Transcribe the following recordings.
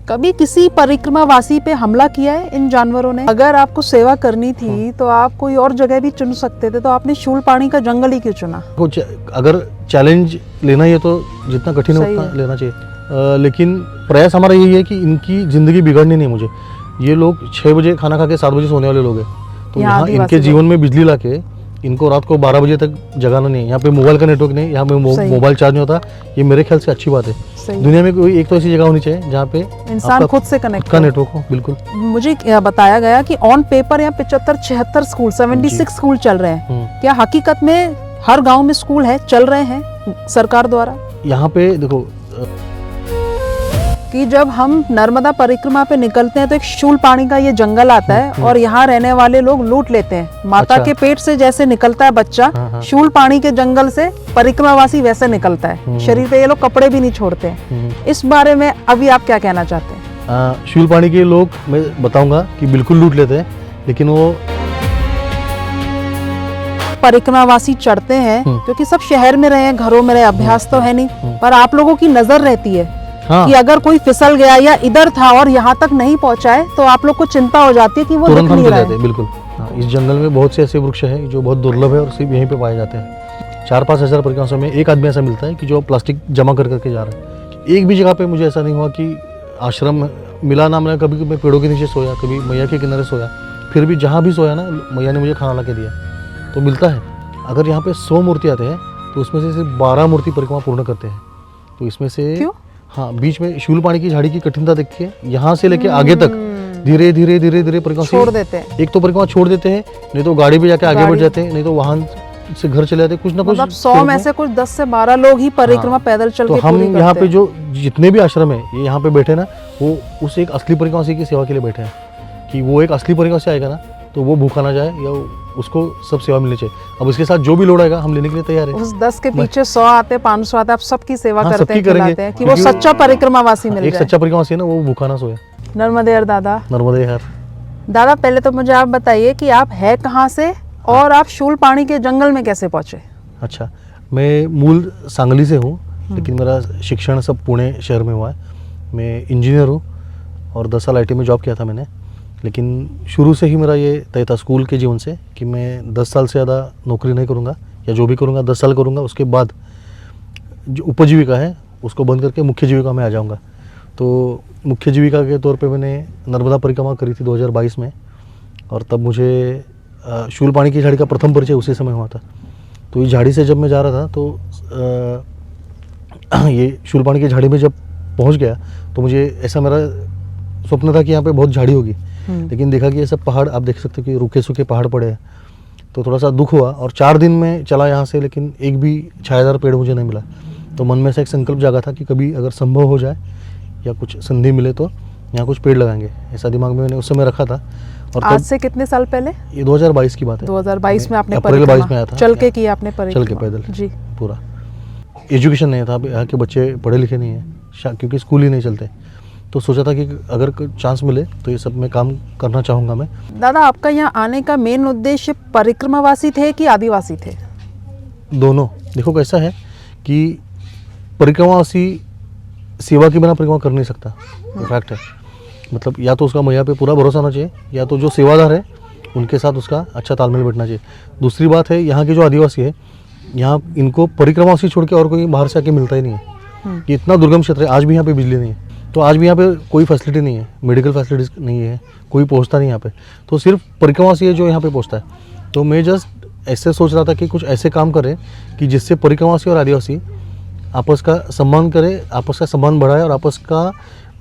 कभी किसी परिक्रमावासी पे हमला किया है इन जानवरों ने? अगर आपको सेवा करनी थी तो आप कोई और जगह भी चुन सकते थे, तो आपने शूलपाणी का जंगल ही क्यों चुना? अगर चैलेंज लेना ही है तो जितना कठिन है उतना लेना चाहिए, लेकिन प्रयास हमारा यही है कि इनकी ज़िंदगी बिगड़नी नहीं मुझे। ये लोग 6 बजे खाना खा के 7 बजे सोने वाले लोग हैं, तो यहाँ इनके जीवन में बिजली ला के इनको रात को 12 बजे तक जगाना नहीं है। यहाँ पे मोबाइल का नेटवर्क नहीं, यहाँ पे मोबाइल चार्ज नहीं होता। ये मेरे ख्याल से अच्छी बात है। दुनिया में कोई एक तो ऐसी जगह होनी चाहिए जहाँ पे इंसान खुद से कनेक्ट का नेटवर्क हो। बिल्कुल। मुझे बताया गया कि ऑन पेपर यहाँ 75-76 स्कूल, 76 स्कूल चल रहे हैं। क्या हकीकत में हर गाँव में स्कूल है, चल रहे हैं सरकार द्वारा? यहाँ पे देखो कि जब हम नर्मदा परिक्रमा पे निकलते हैं तो एक शूलपाणी का ये जंगल आता है और यहाँ रहने वाले लोग लूट लेते हैं। माता के पेट से जैसे निकलता है बच्चा, शूलपाणी के जंगल से परिक्रमावासी वैसे निकलता है। शरीर पे ये लोग कपड़े भी नहीं छोड़ते हैं। इस बारे में अभी आप क्या कहना चाहते हैं? शूलपाणी के लोग मैं बताऊंगा कि बिल्कुल लूट लेते हैं, लेकिन वो परिक्रमावासी चढ़ते हैं क्योंकि सब शहर में रहे, घरों में रहे, अभ्यास तो है नहीं, पर आप लोगों की नजर रहती है कि अगर कोई फिसल गया या इधर था और यहाँ तक नहीं पहुँचा है तो आप लोग को चिंता हो जाती है कि वो दिख नहीं रहा है। बिल्कुल। इस जंगल में बहुत से ऐसे वृक्ष हैं जो बहुत दुर्लभ है और सिर्फ यहीं पे पाए जाते हैं। 4-5 हज़ार परिक्रमाओं में एक आदमी ऐसा मिलता है कि जो प्लास्टिक जमा कर करके जा रहा है। एक भी जगह पे मुझे ऐसा नहीं हुआ कि आश्रम मिला ना, मैंने कभी मैं पेड़ों के नीचे सोया, कभी मैया के किनारे सोया, फिर भी जहाँ भी सोया ना मैया ने मुझे खाना ला के दिया, तो मिलता है। अगर यहाँ पे 100 मूर्ति आते हैं तो उसमें से सिर्फ 12 मूर्ति परिक्रमा पूर्ण करते हैं। तो इसमें से क्यों? हाँ, बीच में शूलपाणी की झाड़ी की कठिनता देख के यहाँ से लेके आगे तक धीरे धीरे परिक्रमा छोड़ देते हैं। एक तो परिक्रमा छोड़ देते हैं, नहीं तो गाड़ी पे जाके आगे बढ़ जाते हैं, नहीं तो वाहन से घर चले जाते हैं। कुछ ना कुछ 100 में से कुछ 10 से 12 लोग ही परिक्रमा पैदल चल के पूरी करते हैं। हम यहाँ पे जो जितने भी आश्रम है ये यहाँ पे बैठे ना, वो उस एक असली परिक्रमावासी की सेवा के लिए बैठे हैं कि वो एक असली परिक्रमावासी आएगा ना तो वो भूखा ना जाए या उसको सब सेवा मिलनी चाहिए। अब उसके साथ जो भी लोड आएगा हम लेने के लिए तैयार है। उस 10 के पीछे 100 आते, 500 आते, आप सबकी सेवा करते हैं, खिलाते हैं कि वो सच्चा परिक्रमावासी मिल जाए। एक सच्चा परिक्रमावासी है ना, वो भूखा ना सोए। नर्मदे हर दादा। नर्मदे हर दादा, पहले तो मुझे आप बताइए कि आप है कहाँ से और आप शूलपाणी के जंगल में कैसे पहुँचे? अच्छा, मैं मूल सांगली से हूँ, लेकिन मेरा शिक्षण सब पुणे शहर में हुआ है। मैं इंजीनियर हूँ और 10 साल IT में जॉब किया था मैंने। लेकिन शुरू से ही मेरा ये तय था स्कूल के जीवन से कि मैं 10 साल से ज़्यादा नौकरी नहीं करूँगा, या जो भी करूँगा 10 साल करूँगा, उसके बाद जो उपजीविका है उसको बंद करके मुख्य जीविका में आ जाऊँगा। तो मुख्य जीविका के तौर पे मैंने नर्मदा परिक्रमा करी थी 2022 में, और तब मुझे शूलपाणी की झाड़ी का प्रथम परिचय उसी समय हुआ था। तो इस झाड़ी से जब मैं जा रहा था तो ये शूलपाणी की झाड़ी में जब पहुँच गया तो मुझे ऐसा मेरा स्वप्न था कि यहाँ पे बहुत झाड़ी होगी, लेकिन देखा कि ये सब पहाड़, आप देख सकते हो कि रूखे सूखे पहाड़ पड़े हैं। तो थोड़ा सा दुख हुआ और 4 दिन में चला यहाँ से, लेकिन एक भी छायादार पेड़ मुझे नहीं मिला। तो मन में से एक संकल्प जागा था कि कभी अगर संभव हो जाए या कुछ संधि मिले तो यहाँ कुछ पेड़ लगाएंगे, ऐसा दिमाग में मैंने उस समय रखा था। और आज से कितने साल पहले? ये 2022 की बात है। 2022 में आपने अप्रैल 22 में आया था। चल के किया आपने परिक्रमा? चल के पैदल जी। पूरा एजुकेशन नहीं था, यहाँ के बच्चे पढ़े लिखे नहीं है क्योंकि स्कूल ही नहीं चलते। तो सोचा था कि अगर चांस मिले तो ये सब में काम करना चाहूँगा मैं। दादा, आपका यहाँ आने का मेन उद्देश्य परिक्रमावासी थे कि आदिवासी थे? दोनों। देखो कैसा है कि परिक्रमावासी सेवा के बिना परिक्रमा कर नहीं सकता, फैक्ट है। मतलब या तो उसका मैया पे पूरा भरोसा होना चाहिए, या तो जो सेवादार है उनके साथ उसका अच्छा तालमेल बैठना चाहिए। दूसरी बात है, यहाँ के जो आदिवासी है, यहाँ इनको परिक्रमावासी छोड़ के और कोई बाहर से आके मिलता ही नहीं है। ये इतना दुर्गम क्षेत्र है, आज भी यहाँ पे बिजली नहीं है, तो आज भी यहाँ पे कोई फैसिलिटी नहीं है, मेडिकल फैसिलिटीज़ नहीं है, कोई पहुँचता नहीं यहाँ पे, तो सिर्फ परिक्रमावासी है जो यहाँ पे पहुँचता है। तो मैं जस्ट ऐसे सोच रहा था कि कुछ ऐसे काम करें कि जिससे परिक्रमावासी और आदिवासी आपस का सम्मान करे, आपस का सम्मान बढ़ाए और आपस का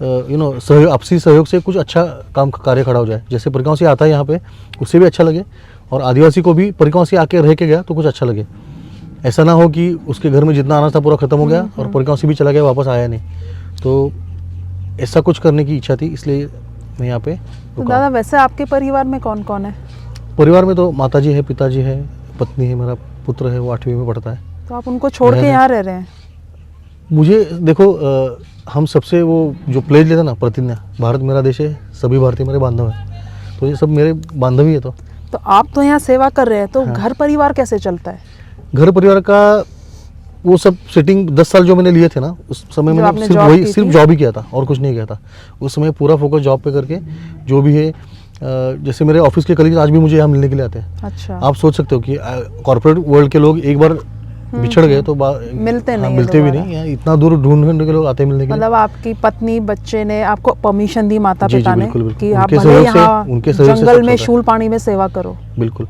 आपसी सहयोग से कुछ अच्छा काम कार्य खड़ा हो जाए। जैसे परिक्रमावासी आता है यहाँ पे, उससे भी अच्छा लगे, और आदिवासी को भी परिक्रमावासी आके रह के गया तो कुछ अच्छा लगे। ऐसा ना हो कि उसके घर में जितना आना था पूरा खत्म हो गया और परिक्रमावासी भी चला गया, वापस आया नहीं। तो ऐसा कुछ करने की इच्छा थी, इसलिए मैं यहाँ पे तो दादा, वैसे आपके परिवार में कौन कौन है? परिवार में तो माताजी है, पिताजी है, पत्नी है, मेरा पुत्र है, वो 8वीं में पढ़ता है। तो आप उनको छोड़ के यहाँ रह रहे हैं? मुझे देखो, हम सबसे वो जो प्लेज लेते ना, प्रतिज्ञा, भारत मेरा देश है, सभी भारतीय मेरे बांधव हैं, तो ये सब मेरे बांधव ही है। तो आप तो यहाँ सेवा कर रहे हैं, तो घर परिवार कैसे चलता है? घर परिवार का वो सब सेटिंग 10 साल जो मैंने लिए थे ना, उस समय जो मैंने आपने सिर्फ job वही की सिर्फ थी? जॉब ही किया था और कुछ नहीं किया था। उस समय पूरा फोकस जॉब पे करके जो भी है, जैसे मेरे ऑफिस के कलीग आज भी मुझे यहाँ मिलने के लिए आते हैं। अच्छा। आप सोच सकते हो कि कॉर्पोरेट वर्ल्ड के लोग एक बार बिछड़ गए तो मिलते नहीं है मिलते भी दोबारा। नहीं, यहाँ इतना दूर ढूंढ ढूंढ के लोग आते हैं मिलने के लिए। मतलब आपकी पत्नी बच्चे ने आपको परमिशन दी, माता जी, जी, पिता ने, बिल्कुल, बिल्कुल। कि आप उनके भले सहयोग से- यहाँ उनके सहयोग से जंगल सब में चलता है। शूल पानी में सेवा करो। बिल्कुल।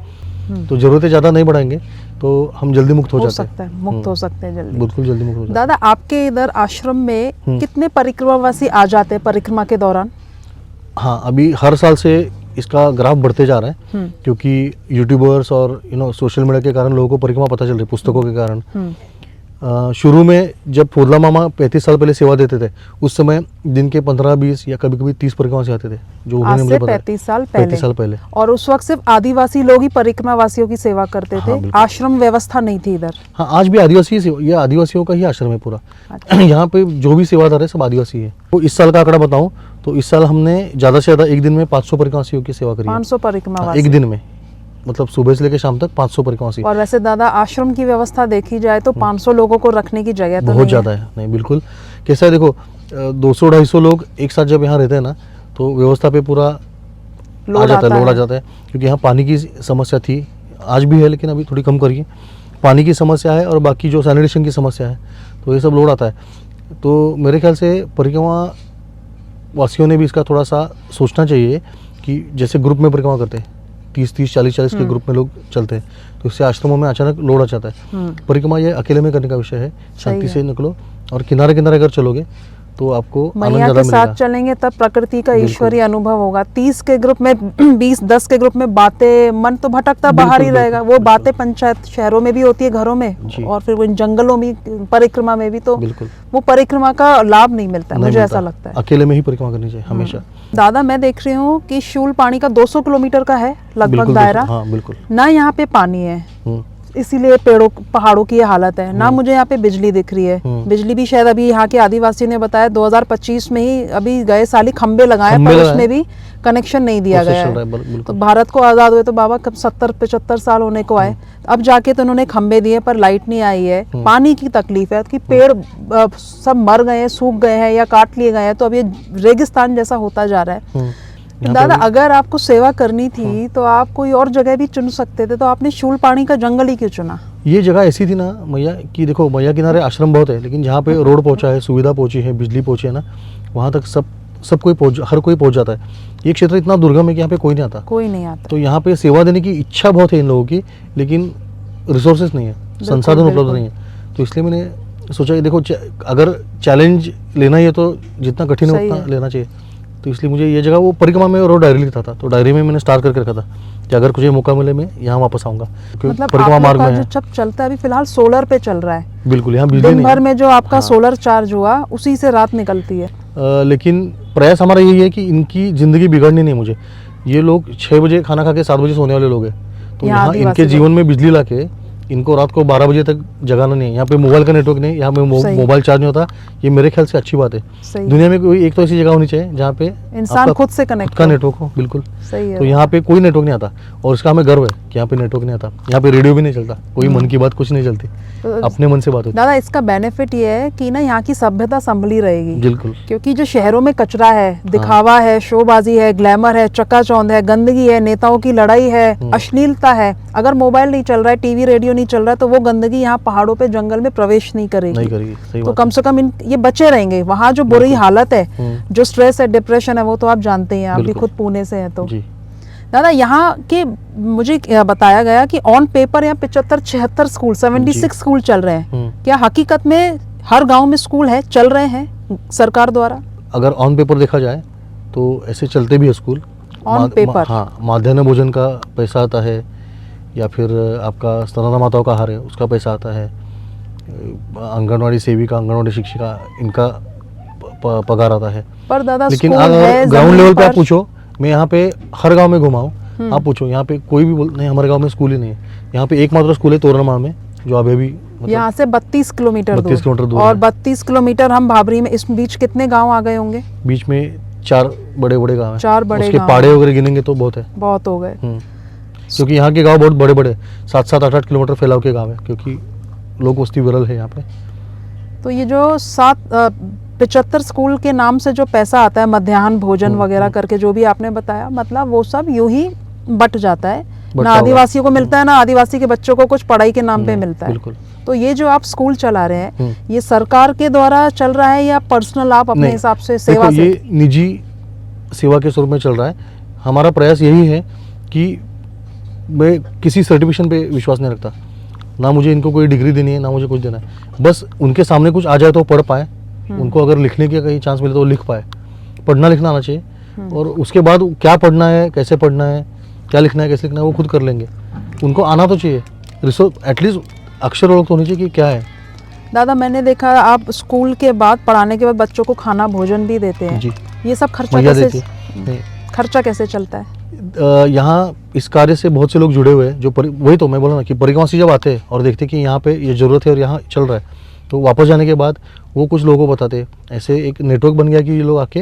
तो जरूरतें ज़्यादा नहीं बढ़ाएंगे तो हम जल्दी मुक्त हो हो जाते हैं। सकता है, मुक्त हो सकते हैं जल्दी। बिल्कुल जल्दी मुक्त हो जाते दादा, आपके इधर आश्रम में कितने परिक्रमावासी आ जाते हैं परिक्रमा के दौरान? हैं। हाँ, अभी हर साल से इसका ग्राफ बढ़ते जा रहा है, क्योंकि यूट्यूबर्स और सोशल मीडिया के कारण लोगों को परिक्रमा पता चल रही है, पुस्तकों के कारण। शुरू में जब फुरला मामा 35 साल पहले सेवा देते थे, उस समय दिन के 15-20 या कभी कभी 30 परिक्रमा से आते थे, जो आज उन्होंने से मुझे बताया। 35 साल पहले। 35 साल पहले। और उस वक्त सिर्फ आदिवासी लोग ही परिक्रमा वासियों की सेवा करते हाँ, थे, बिल्कुल। आश्रम व्यवस्था नहीं थी इधर। हाँ, आज भी आदिवासी ये आदिवासियों का ही आश्रम है पूरा। यहाँ पे जो भी सेवादार है सब आदिवासी है। तो इस साल का आंकड़ा बताऊं तो इस साल हमने ज़्यादा से ज़्यादा एक दिन में 500 परिक्रमावासियों की सेवा करी है। 500 परिक्रमा एक दिन में, मतलब सुबह से लेकर शाम तक 500 परिक्रमावासी। और वैसे दादा, आश्रम की व्यवस्था देखी जाए तो 500 लोगों को रखने की जगह तो बहुत नहीं ज़्यादा है। नहीं, बिल्कुल। कैसा है देखो, 200-250 लोग एक साथ जब यहाँ रहते हैं ना, तो व्यवस्था पे पूरा लोड आ जाता है, आता लोड आ है। जाता है। क्योंकि यहाँ पानी की समस्या थी, आज भी है लेकिन अभी थोड़ी कम करी है। पानी की समस्या है और बाकी जो सैनिटेशन की समस्या है, तो ये सब लोड आता है। तो मेरे ख्याल से परिक्रमा वासियों ने भी इसका थोड़ा सा सोचना चाहिए कि जैसे ग्रुप में परिक्रमा करते हैं, 30-30, 40-40 के ग्रुप में लोग चलते हैं, तो इससे आश्रमों में अचानक लोड आ जाता है। परिक्रमा ये अकेले में करने का विषय है, शांति से निकलो और किनारे किनारे अगर चलोगे तो आपको आनंद मैया ज़्यादा के मिलेगा। साथ चलेंगे तब प्रकृति का बिल्कुल। ईश्वरीय अनुभव होगा। 30 के ग्रुप में 20-10 के ग्रुप में बातें, मन तो भटकता बाहर ही बिल्कुल, रहेगा। वो बिल्कुल, बातें पंचायत शहरों में भी होती है, घरों में, जी। और फिर वो इन जंगलों में परिक्रमा में भी, तो बिल्कुल वो परिक्रमा का लाभ नहीं मिलता है, नहीं मुझे मिलता। ऐसा लगता है। अकेले में ही परिक्रमा करनी चाहिए हमेशा। दादा, मैं देख रही हूँ कि शूल पानी का 200 किलोमीटर का है लगभग बिल्कुल, दायरा। हाँ, बिल्कुल। ना यहाँ पे पानी है, हम्म, इसीलिए पहाड़ों की ये हालत है। ना मुझे यहाँ पे बिजली दिख रही है। बिजली भी शायद अभी यहाँ के आदिवासियों ने बताया 2025 में ही, अभी गए साल ही खंबे लगाए, खंबे पर लगाए। उसमें भी कनेक्शन नहीं दिया प्रोसेस गया चल रहा है। है, बिल्कुल। तो भारत को आज़ाद हुए तो बाबा कब 70-75 साल होने को आए, अब जाके तो उन्होंने खंबे दिए पर लाइट नहीं आई है। पानी की तकलीफ है कि पेड़ सब मर गए हैं, सूख गए हैं या काट लिए गए हैं, तो अब ये रेगिस्तान जैसा होता जा रहा है। यहाँ दादा, पे अगर आपको सेवा करनी थी तो आप कोई और जगह भी चुन सकते थे, तो आपने शूल पानी का जंगल ही क्यों चुना? ये जगह ऐसी थी ना मैया कि देखो, मैया किनारे आश्रम बहुत है, लेकिन जहाँ पे रोड पहुँचा है, सुविधा पहुँची है, बिजली पहुँची है ना, वहाँ तक हर कोई पहुँच जाता है। ये क्षेत्र इतना दुर्गम है कि यहाँ पे कोई नहीं आता। कोई नहीं आता। तो यहाँ पे सेवा देने की इच्छा बहुत है इन लोगों की, लेकिन रिसोर्सेज नहीं है, संसाधन उपलब्ध बिल्कुल। नहीं है। तो इसलिए मैंने सोचा कि देखो, अगर चैलेंज लेना ही है तो जितना कठिन है सही उतना है। लेना चाहिए। तो इसलिए मुझे ये जगह, वो परिक्रमा में रोड डायरी लिखता था, तो डायरी में मैंने स्टार करके रखा था कि अगर मुझे मौका मिले मैं यहाँ वापस आऊँगा, क्योंकि मतलब परिक्रमा आप मार्ग लोग में का है। जो जब चलता है, अभी फिलहाल सोलर पे चल रहा है, बिल्कुल, यहाँ बिजली दिन नहीं भर है। में जो आपका सोलर चार्ज हुआ उसी से रात निकलती है। लेकिन प्रयास हमारा यही है कि इनकी ज़िंदगी बिगड़नी नहीं मुझे। ये लोग 6 बजे खाना खा के 7 बजे सोने वाले लोग हैं, तो यहाँ यहाँ आदिवासी इनके लोग। जीवन में बिजली ला के इनको रात को 12 बजे तक जगाना नहीं है। यहाँ पे मोबाइल का नेटवर्क नहीं, यहाँ पे सही। मोबाइल चार्ज नहीं होता। ये मेरे ख्याल से अच्छी बात है। सही। दुनिया में कोई एक तो ऐसी जगह होनी चाहिए जहाँ पे इंसान आपका खुद से कनेक्ट का नेटवर्क हो। बिल्कुल सही है। तो यहाँ पे कोई नेटवर्क नहीं आता, और इसका हमें गर्व है कि यहाँ पे नेटवर्क नहीं आता। यहाँ पे रेडियो भी नहीं चलता, कोई मन की बात कुछ नहीं चलती, तो अपने मन से बात होती दादा, इसका बेनिफिट ये है कि ना यहाँ की सभ्यता संभली रहेगी। बिल्कुल। क्योंकि जो शहरों में कचरा है, दिखावा है, शोबाजी है, ग्लैमर है, चकाचौंध है, गंदगी है, नेताओं की लड़ाई है, अश्लीलता है, अगर मोबाइल नहीं चल रहा है, टीवी रेडियो नहीं चल रहा है, तो वो गंदगी यहाँ पहाड़ों पे जंगल में प्रवेश नहीं नहीं करेगी। करेगी, सही तो बात कम से कम ये बचे रहेंगे। वहाँ जो बुरी हालत है, हम्म। जो स्ट्रेस है, डिप्रेशन है, वो तो आप जानते हैं, आप भी बिल्कुल। खुद पुणे से हैं। तो जी। दादा, यहाँ के मुझे बताया गया कि ऑन पेपर यहाँ 75-76 स्कूल, 76 स्कूल चल रहे हैं। क्या हकीकत में हर गांव में स्कूल है, चल रहे हैं सरकार द्वारा? अगर ऑन पेपर देखा जाए तो ऐसे चलते भी है स्कूल ऑन पेपर। हाँ, माध्याह्न भोजन का पैसा आता है, या फिर आपका स्तनदा माताओं का आहार है उसका पैसा आता है, आंगनवाड़ी सेविका, आंगनवाड़ी शिक्षिका, इनका पगार आता है। पर दादा, लेकिन स्कूल है अगर ग्राउंड जमीन लेवल पे आप पर। पूछो, मैं यहाँ पे हर गांव में घुमा हूँ, आप पूछो यहाँ पे कोई भी नहीं, हमारे गांव में स्कूल ही नहीं है। यहाँ पे एकमात्र स्कूल है तोरणमाल में, जो अभी भी यहाँ से 32 किलोमीटर 32 किलोमीटर दूर और है। 32 किलोमीटर हम भाबरी में, इस बीच कितने गांव आ गए होंगे? बीच में 4 बड़े बड़े गाँव हैं। 4 बड़े उसके गाँव पाड़े हैं। वगैरह गिनेंगे तो बहुत है। बहुत हो गए। क्योंकि यहाँ के गांव बहुत बड़े बड़े, 7-7, 8-8 किलोमीटर फैलाव के गांव है, क्योंकि लोक वस्ती विरल है यहाँ पे। तो ये जो 75 स्कूल के नाम से जो पैसा आता है मध्याह्न भोजन वगैरह करके जो भी आपने बताया, मतलब वो सब यूं ही बट जाता है, ना आदिवासियों को मिलता है ना आदिवासी के बच्चों को कुछ पढ़ाई के नाम पे मिलता है। बिल्कुल। तो ये जो आप स्कूल चला रहे हैं ये सरकार के द्वारा चल रहा है या पर्सनल आप अपने हिसाब से सेवा से? ये निजी सेवा के स्वरूप में चल रहा है। हमारा प्रयास यही है कि मैं किसी सर्टिफिकेशन पे विश्वास नहीं रखता, ना मुझे इनको कोई डिग्री देनी है ना मुझे कुछ देना है, बस उनके सामने कुछ आ जाए तो पढ़ पाए, उनको अगर लिखने का कहीं चांस मिले तो लिख पाए, पढ़ना लिखना आना चाहिए। और उसके बाद क्या पढ़ना है, कैसे पढ़ना है, क्या लिखना है, कैसे लिखना है, वो खुद कर लेंगे। उनको आना तो चाहिए, रिसोर्स एटलीस्ट अक्षर ओळख तो होनी चाहिए कि क्या है। दादा मैंने देखा आप स्कूल के बाद पढ़ाने के बाद बच्चों को खाना भोजन भी देते हैं जी। ये सब खर्चा कैसे चलता है? यहाँ इस कार्य से बहुत से लोग जुड़े हुए हैं जो वही तो मैं बोला ना कि परिक्रमासी जब आते हैं और देखते हैं कि यहाँ पे ये ज़रूरत है और यहाँ चल रहा है, तो वापस जाने के बाद वो कुछ लोगों को बताते हैं। ऐसे एक नेटवर्क बन गया कि ये लोग आके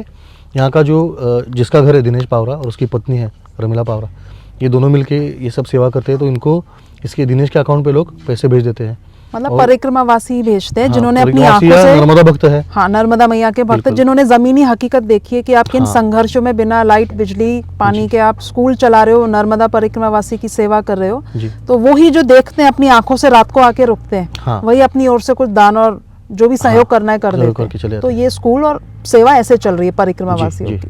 यहाँ का जो जिसका घर है दिनेश पावरा और उसकी पत्नी है रमीला पावरा, ये दोनों मिलके ये सब सेवा करते हैं। तो इनको इसके दिनेश के अकाउंट पे लोग पैसे भेज देते हैं, मतलब परिक्रमावासी ही भेजते हैं। हाँ, जिन्होंने अपनी आंखों से नर्मदा भक्त है, हाँ नर्मदा मैया के भक्त, जिन्होंने जमीनी हकीकत देखी है कि आप किन संघर्षों में बिना लाइट बिजली पानी के आप स्कूल चला रहे हो, नर्मदा परिक्रमावासी की सेवा कर रहे हो, तो वो ही जो देखते हैं अपनी आंखों से रात को आके रुकते हैं, वही अपनी ओर से कुछ दान और जो भी सहयोग करना है कर देते हैं। तो ये स्कूल और सेवा ऐसे चल रही है परिक्रमावासियों की।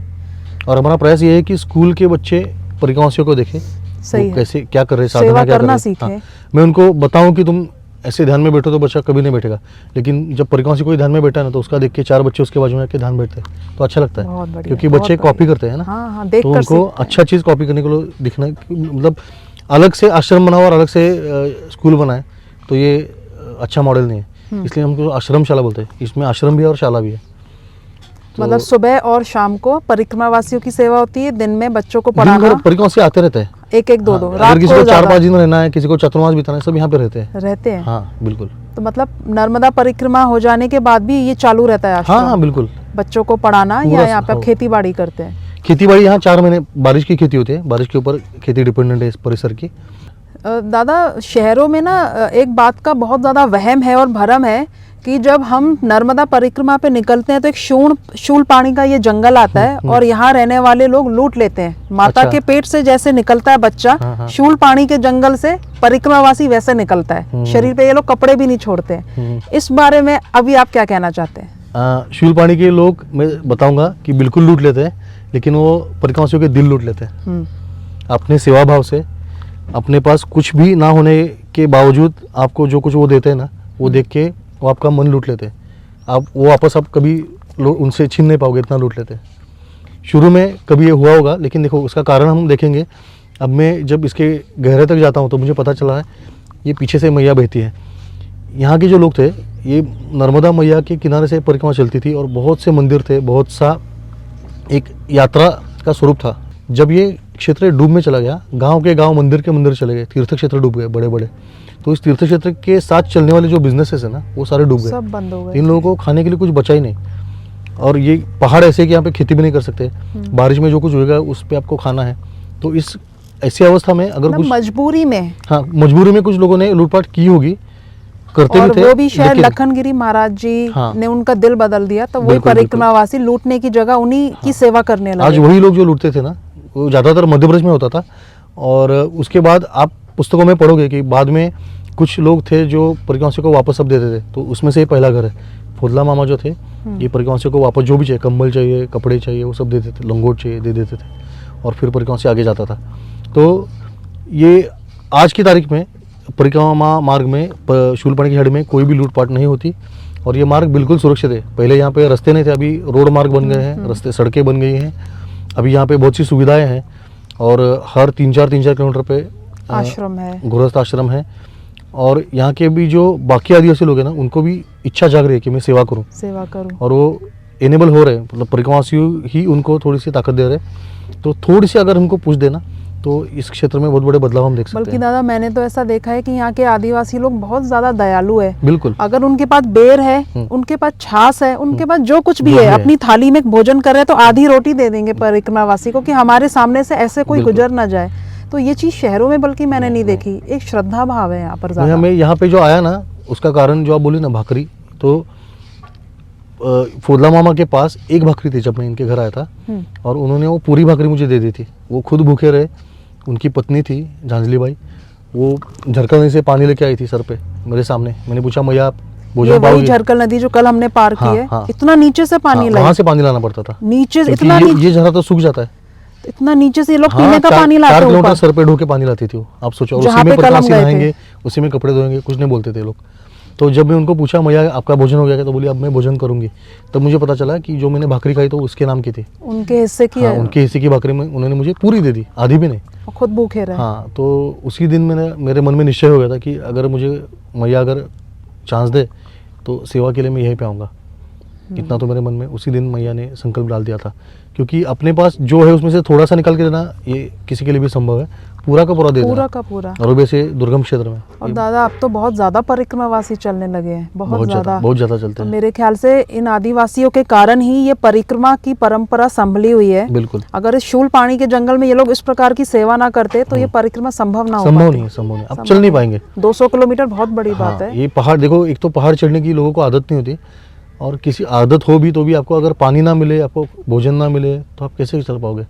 और हमारा प्रयास ये है कि स्कूल के बच्चे परिक्रमावासियों को देखें, सही कैसे क्या कर रहे हैं, सेवा करना सीखे। मैं उनको बताऊं कि तुम ऐसे ध्यान में बैठो तो बच्चा कभी नहीं बैठेगा, लेकिन जब परिक्रमावासी कोई ध्यान में बैठा है ना तो उसका देख के 4 बच्चे उसके बाजू में आके ध्यान बैठते हैं तो अच्छा लगता है, क्योंकि बच्चे कॉपी करते हैं ना, तो उनको अच्छा चीज़ कॉपी करने के लिए दिखना, मतलब अलग से आश्रम बनाओ और अलग से स्कूल बनाए तो ये अच्छा मॉडल नहीं है, इसलिए हमको आश्रमशाला बोलते हैं। इसमें आश्रम भी है और शाला भी है। मतलब सुबह और शाम को परिक्रमावासियों की सेवा होती है, दिन में बच्चों को पढ़ाना। परिक्रमावासी आते रहते हैं, एक दो अगर किसी को 4-5 दिन रहना है, किसी को चतुर्मास बिताना है, सब यहाँ पे रहते हैं। हाँ बिल्कुल। तो मतलब नर्मदा परिक्रमा हो जाने के बाद भी ये चालू रहता है आश्रम? हाँ बिल्कुल। बच्चों को पढ़ाना या यहाँ पे खेती बाड़ी करते हैं? खेती बाड़ी यहाँ 4 महीने बारिश की खेती होती है, बारिश के ऊपर खेती डिपेंडेंट है इस परिसर की। दादा शहरों में ना एक बात का बहुत ज़्यादा वहम है और भरम है कि जब हम नर्मदा परिक्रमा पे निकलते हैं तो एक शूल पानी का ये जंगल आता है और यहाँ रहने वाले लोग लूट लेते हैं। माता के पेट से जैसे निकलता है बच्चा, शूल पानी के जंगल से परिक्रमावासी वैसे निकलता है, शरीर पे ये लोग कपड़े भी नहीं छोड़ते हैं। इस बारे में अभी आप क्या कहना चाहते हैं? शूल पानी के लोग मैं बताऊंगा कि बिल्कुल लूट लेते हैं, लेकिन वो परिक्रमावासियों के दिल लूट लेते हैं अपने सेवा भाव से। अपने पास कुछ भी ना होने के बावजूद आपको जो कुछ वो देते हैं ना, वो देख के वो आपका मन लूट लेते हैं। आप वो वापस आप कभी उनसे छीन नहीं पाओगे, इतना लूट लेते हैं। शुरू में कभी ये हुआ होगा, लेकिन देखो उसका कारण हम देखेंगे। अब मैं जब इसके गहरे तक जाता हूँ तो मुझे पता चला है ये पीछे से मैया बहती है। यहाँ के जो लोग थे ये नर्मदा मैया के किनारे से परिक्रमा चलती थी और बहुत से मंदिर थे, बहुत सा एक यात्रा का स्वरूप था। जब ये क्षेत्र डूब में चला गया, गांव के गांव मंदिर के मंदिर चले गए, तीर्थ क्षेत्र डूब गए बड़े बड़े, तो इस तीर्थ क्षेत्र के साथ चलने वाले जो बिजनेसेस है ना वो सारे डूब गए, सब बंद हो गए। इन लोगों को खाने के लिए कुछ बचा ही नहीं। और ये पहाड़ ऐसे कि यहाँ पे खेती भी नहीं कर सकते, बारिश में जो कुछ होगा उस पर आपको खाना है। तो इस ऐसी अवस्था में अगर कुछ मजबूरी में, हाँ मजबूरी में कुछ लोगों ने लूटपाट की होगी, करते भी थे। वो भी शायद लखनगिरी महाराज जी ने उनका दिल बदल दिया, तो वही परिक्रमावासी लूटने की जगह उन्हीं की सेवा करने लगे। आज वही लोग जो लूटते थे ना वो ज़्यादातर मध्य प्रदेश में होता था। और उसके बाद आप पुस्तकों में पढ़ोगे कि बाद में कुछ लोग थे जो परिक्रमावासियों को वापस अब देते थे, तो उसमें से ये पहला घर है। फोदला मामा जो थे ये परिक्रमावासियों को वापस जो भी चाहिए, कंबल चाहिए, कपड़े चाहिए, वो सब देते थे, लंगोट चाहिए दे देते थे और फिर परिक्रमावासी आगे जाता था। तो ये आज की तारीख में परिक्रमा मार्ग में शूलपाणी की हड़ में कोई भी लूटपाट नहीं होती और ये मार्ग बिल्कुल सुरक्षित है। पहले यहाँ पे रास्ते नहीं थे, अभी रोड मार्ग बन गए हैं, रास्ते सड़कें बन गई हैं, अभी यहाँ पे बहुत सी सुविधाएं हैं और हर 3-4 किलोमीटर पे आश्रम है, गृहस्थ आश्रम है। और यहाँ के भी जो बाकी आदिवासी लोग हैं ना उनको भी इच्छा जाग रही है कि मैं सेवा करूँ और वो एनेबल हो रहे हैं, मतलब परिक्रमावासी ही उनको थोड़ी सी ताकत दे रहे हैं। तो थोड़ी सी अगर हमको पूछ देना तो इस क्षेत्र में बहुत बड़े बदलाव हम देख सकते हैं। बल्कि दादा मैंने तो ऐसा देखा है कि यहाँ के आदिवासी लोग बहुत ज्यादा दयालु है। बिल्कुल। अगर उनके पास बेर है, उनके पास छाछ है, उनके पास जो कुछ भी है, अपनी थाली में भोजन कर रहे हैं तो आधी रोटी दे देंगे परिक्रमावासी को कि हमारे सामने से ऐसे कोई गुजर ना जाए। तो ये चीज शहरों में बल्कि मैंने नहीं देखी, एक श्रद्धा भाव है यहाँ पर। हमें यहाँ पे जो आया ना उसका कारण जो आप बोले ना भाकरी, तो फोदला मामा के पास एक भाकरी थी जब मैं इनके घर आया था, और उन्होंने वो पूरी भाकरी मुझे दे दी थी। वो खुद भूखे रहे, उनकी पत्नी थी झांझली बाई, वो झरकल से पानी लेके आई थी सर पे मेरे सामने। मैंने पूछा मैया आप ये भोजन वही पाओगे? झरकल नदी जो कल हमने पार की हाँ, है, हाँ। इतना नीचे से पानी हाँ, लाए, वहाँ से पानी लाना पड़ता था, नीचे क्योंकि इतना ये झरना तो सूख जाता है। इतना नीचे से ये लोग हाँ, पीने का पानी 4 लाते किलोमीटर ऊपर। सर पे ढो के पानी लाती थी वो, आप सोचो। और जहाँ उसी में पे कल हम प्रकाश गए थे। नहाएंगे, उसी में कपड़े धोएंगे, कुछ नहीं बोलते थे लोग। तो जब मैं उनको पूछा मैया आपका भोजन हो गया क्या, तो बोली अब मैं भोजन करूंगी। तब मुझे पता चला कि जो मैंने भाकरी खाई तो उसके नाम की थी। उनके हिस्से की हाँ, है, उनके हिस्से की भाकरी में उन्होंने मुझे पूरी दे दी, आधी भी नहीं। और खुद भूखे रहे। हाँ, तो उसी दिन मेरे मन में निश्चय हो गया था कि अगर मुझे मैया अगर चांस दे तो सेवा के लिए मैं यहीं पे आऊँगा। इतना तो मेरे मन में उसी दिन मैया ने संकल्प डाल दिया था, क्योंकि अपने पास जो है उसमें से थोड़ा सा निकाल के देना ये किसी के लिए भी संभव है, पूरा का पूरा दे देना, पूरा का पूरा। और वो भी ऐसे दुर्गम क्षेत्र में। और दादा अब तो बहुत ज्यादा परिक्रमावासी चलने लगे हैं, बहुत ज्यादा। बहुत ज़्यादा चलते तो हैं। मेरे ख्याल से इन आदिवासियों के कारण ही ये परिक्रमा की परंपरा संभली हुई है। बिल्कुल अगर इस शूल पानी के जंगल में ये लोग इस प्रकार की सेवा ना करते तो ये परिक्रमा संभव ना हो संभव पाती। नहीं है, संभव नहीं, अब चल नहीं पाएंगे। 200 किलोमीटर बहुत बड़ी बात हाँ, है। ये पहाड़ देखो, एक तो पहाड़ चढ़ने की लोगों को आदत नहीं होती, और किसी आदत हो भी तो भी आपको अगर पानी ना मिले, आपको भोजन ना मिले, तो आप कैसे चल पाओगे।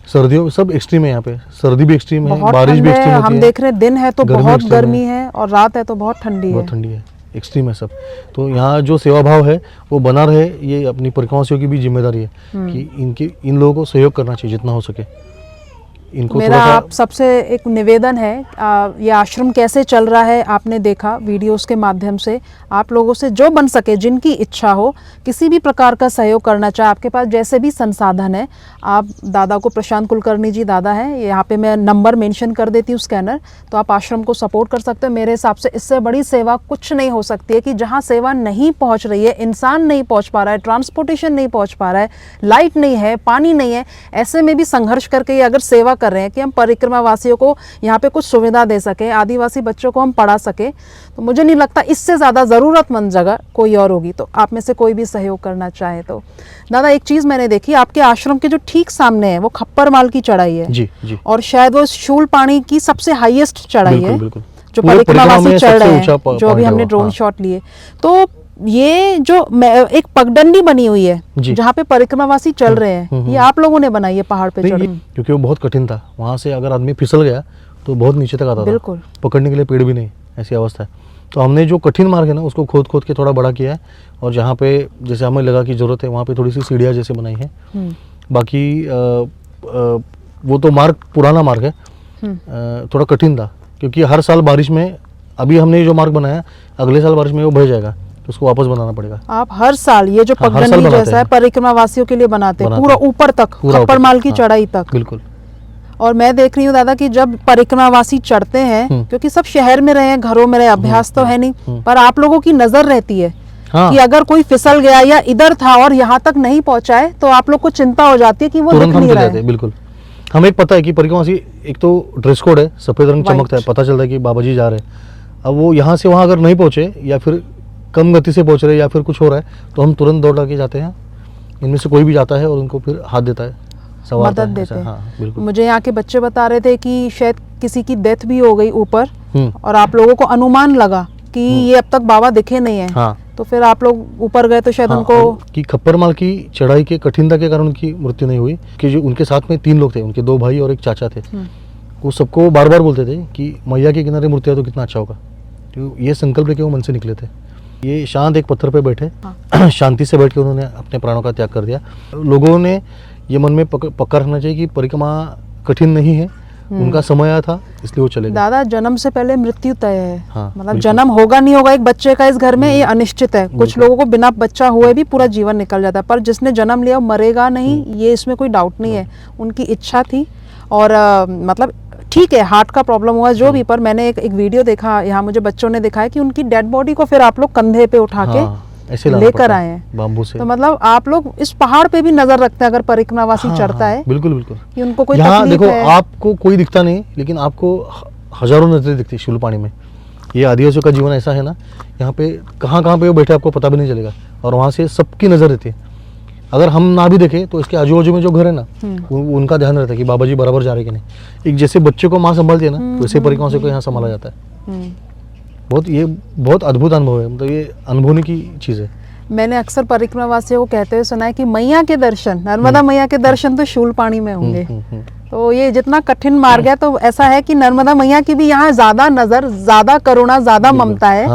सर्दियों सब एक्सट्रीम है यहाँ पे, सर्दी भी एक्सट्रीम है, बहुत बारिश ठंड भी है, एक्सट्रीम होती हम है, देख रहे हैं दिन है तो गर्मी बहुत extreme गर्मी है, और रात है तो बहुत ठंडी है। बहुत ठंडी है, एक्सट्रीम है सब। तो यहाँ जो सेवा भाव है वो बना रहे, ये अपनी परिक्रमावासियों की भी जिम्मेदारी है कि इन लोगों को सहयोग करना चाहिए जितना हो सके। इनको मेरा थोड़ा सा आप सबसे एक निवेदन है, ये आश्रम कैसे चल रहा है आपने देखा वीडियोस के माध्यम से। आप लोगों से जो बन सके, जिनकी इच्छा हो, किसी भी प्रकार का सहयोग करना चाहे, आपके पास जैसे भी संसाधन है, आप दादा को, प्रशांत कुलकर्णी जी दादा हैं, यहाँ पे मैं नंबर मेंशन कर देती हूँ स्कैनर, तो आप आश्रम को सपोर्ट कर सकते हो। मेरे हिसाब से इससे बड़ी सेवा कुछ नहीं हो सकती है कि जहाँ सेवा नहीं पहुँच रही है, इंसान नहीं पहुँच पा रहा है, ट्रांसपोर्टेशन नहीं पहुँच पा रहा है, लाइट नहीं है, पानी नहीं है, ऐसे में भी संघर्ष करके अगर सेवा कर रहे हैं कि हम परिक्रमा वासियों को यहाँ पे कुछ सुविधा दे सके, आदिवासी बच्चों को हम पढ़ा सके, तो मुझे नहीं लगता इससे ज़्यादा ज़रूरतमंद जगह कोई और होगी। तो आप में से कोई भी सहयोग करना चाहे तो। दादा एक चीज़ मैंने देखी, आपके आश्रम के जो ठीक सामने है वो खप्पर माल की चढ़ाई है। जी जी, और शायद वो शूल पानी की सबसे हाईएस्ट चढ़ाई है बिल्कुल जो पूरे परिक्रमावासी में चढ़ सबसे रहे ऊंचा हैं, जो अभी पॉइंट है हमने वो, ड्रोन हाँ। शॉट लिए। तो ये जो एक पगडंडी बनी हुई है जी। जहाँ पे परिक्रमावासी चल रहे हैं, ये आप लोगों ने बनाई है पहाड़ पे नहीं, चढ़? क्योंकि वो बहुत कठिन था, वहाँ से अगर आदमी फिसल गया तो बहुत नीचे तक आता बिल्कुल। था, पकड़ने के लिए पेड़ भी नहीं, ऐसी अवस्था है। तो हमने जो कठिन मार्ग है ना उसको खोद खोद के थोड़ा बड़ा किया है, और जहाँ पे जैसे हमें लगा कि ज़रूरत है वहाँ पे थोड़ी सी सीढ़ियाँ जैसे बनाई है। बाकी वो तो मार्ग पुराना मार्ग है, थोड़ा कठिन था, क्योंकि हर साल बारिश में, अभी हमने जो मार्ग बनाया अगले साल बारिश में वो बह जाएगा, तो उसको वापस बनाना पड़ेगा। आप हर साल ये जो हाँ, हर साल पगडंडी बनाते जैसा है हैं। परिक्रमावासियों के लिए बनाते हैं, बनाते पूरा हैं। ऊपर तक, पूरा खप्पर ऊपर माल तक, की हाँ। चढ़ाई तक। बिल्कुल। और मैं देख रही हूँ दादा कि जब परिक्रमावासी चढ़ते हैं, क्योंकि सब शहर में रहे, घरों में रहे, अभ्यास तो है नहीं, पर आप लोगों की नजर रहती है हाँ। कि अगर कोई फिसल गया या इधर था और यहाँ तक नहीं पहुंचा है, तो आप लोग को चिंता हो जाती है कि वो दिख तुरंत हम नहीं चले रहा जाते हैं, है। बिल्कुल। हमें एक पता है कि परिक्रमावासी, एक तो ड्रेस कोड है, सफेद रंग White। चमकता है, पता चलता है कि बाबा जी जा रहे हैं। अब वो यहाँ से वहाँ अगर नहीं पहुँचे, या फिर कम गति से पहुँच रहे, या फिर कुछ हो रहा है, तो हम तुरंत दौड़ के जाते हैं। इनमें से कोई भी जाता है और उनको फिर हाथ देता है, संवारता मदद है, देते ऐसा, हैं। हाँ बिल्कुल। मुझे यहाँ के बच्चे बता रहे थे कि शायद किसी की डेथ भी हो गई ऊपर, हम्म, और आप लोगों को अनुमान लगा कि ये अब तक बाबा दिखे नहीं है, हाँ तो फिर आप लोग ऊपर गए तो शायद हाँ, उनको कि खप्पर माल की चढ़ाई के कठिनता के कारण उनकी मृत्यु नहीं हुई। कि जो उनके साथ में 3 लोग थे, उनके 2 भाई और एक चाचा थे, वो सबको बार बार बोलते थे कि मैया के किनारे मूर्ति है तो कितना अच्छा होगा। तो ये संकल्प लेके वो मन से निकले थे। ये शांत एक पत्थर पे बैठे, शांति से बैठ के उन्होंने अपने प्राणों का त्याग कर दिया। लोगों ने ये मन में पक्का रखना चाहिए कि परिक्रमा कठिन नहीं है, उनका समय आया था इसलिए वो चले गए। दादा जन्म से पहले मृत्यु तय है, हाँ, मतलब बिल्कुल। जन्म होगा नहीं होगा एक बच्चे का इस घर में, ये अनिश्चित है। कुछ लोगों को बिना बच्चा हुए भी पूरा जीवन निकल जाता है, पर जिसने जन्म लिया वो मरेगा नहीं, ये इसमें कोई डाउट नहीं है। उनकी इच्छा थी, और मतलब ठीक है हार्ट का प्रॉब्लम हुआ जो भी, पर मैंने एक वीडियो देखा, यहाँ मुझे बच्चों ने दिखाया कि उनकी डेड बॉडी को फिर आप लोग कंधे पे उठा के ऐसे लाना लेकर पड़ता आए है, हैं। बाम्बू से। तो मतलब आप लोग इस पहाड़ पे भी नजर रखते हैं अगर परिक्रमावासी हाँ, चढ़ता हाँ, है, बिल्कुल बिल्कुल। कि उनको कोई यहाँ तकलीफ देखो, है। आपको कोई दिखता नहीं, लेकिन आपको हजारों नजरें दिखती है शूल पानी में। ये आदिवासियों का जीवन ऐसा है ना, यहाँ पे कहाँ पे वो बैठे आपको पता भी नहीं चलेगा, और वहाँ से सबकी नजर रहती है। अगर हम ना भी देखें तो इसके आजू बाजू में जो घर है ना, उनका ध्यान रहता है कि बाबा जी बराबर जा रहे कि नहीं। एक जैसे बच्चे को माँ संभालती है ना, वैसे परिक्रमा से को यहाँ संभाला जाता है। बहुत ये बहुत अद्भुत अनुभव है, मतलब ये अनुभवने की चीज़ है। मैंने अक्सर परिक्रमा वासियों को कहते हुए सुना है कि मैया के दर्शन, नर्मदा मैया के दर्शन तो शूल पानी में होंगे। तो ये जितना कठिन मार्ग है, तो ऐसा है कि नर्मदा मैया की भी यहाँ ज्यादा नजर, ज्यादा करुणा, ज्यादा ममता है,